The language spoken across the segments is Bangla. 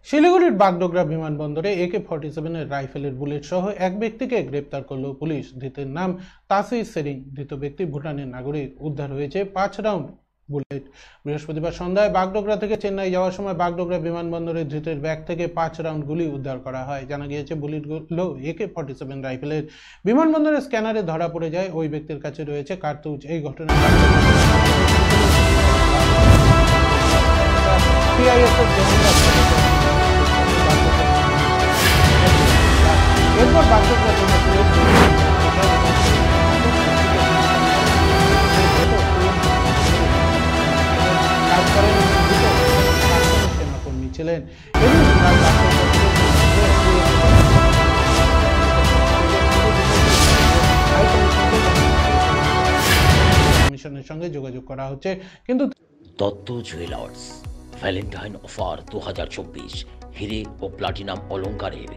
শিলিগুড়ির বাগডোগরা বিমানবন্দরে AK-47 রাইফেলের বুলেট সহ এক ব্যক্তিকে গ্রেপ্তার করল পুলিশ। ধৃতের নাম তাসির সেরিং। ধৃত ব্যক্তি ভুটানের নাগরিক। উদ্ধার হয়েছে 5 রাউন্ড বুলেট। বৃহস্পতিবার সন্ধ্যায় বাগডোগরা থেকে চেন্নাই যাওয়ার সময় বাগডোগরা বিমানবন্দরে ধৃতের ব্যাগ থেকে 5 রাউন্ড গুলি উদ্ধার করা হয়। জানা গিয়েছে বুলেটগুলো AK-47 রাইফেলের। বিমানবন্দরের স্ক্যানারে ধরা পড়ে যায় ওই ব্যক্তির কাছে রয়েছে কার্তুজ। এই ঘটনায় এরপর বাগডোগরা সেনাকর্মী ছিলেন কমিশনের সঙ্গে যোগাযোগ করা হচ্ছে। কিন্তু দত্ত জুয়েলার্স ভ্যালেন্টাইন অফার 2024 হিরে ও প্লাটিনাম অলংকারের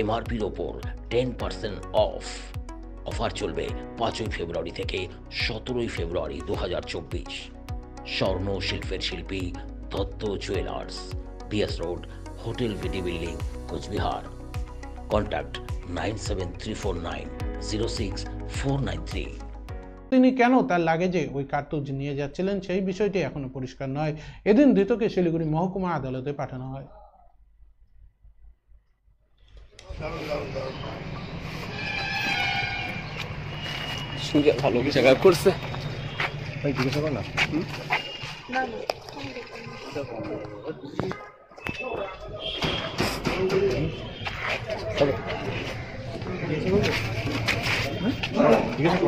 MRPর ওপর 10% অফ। অফার চলবে 5 ফেব্রুয়ারি থেকে 17 ফেব্রুয়ারি 2024। স্বর্ণ শিল্পের শিল্পী Dutta jewellers, BS road, hotel VT building, Cooch Behar. Contact 9734906493। তিনি কেন তার লাগেজে ওই কার্তুজ নিয়ে যাচ্ছিলেন সেই বিষয়টি এখনো পরিষ্কার নয়। এদিন ধৃতকে শিলিগুড়ি মহকুমা আদালতে পাঠানো হয়। ভালো জায়গা করছে ভাই, জিজ্ঞাসা কর না। জিজ্ঞাসা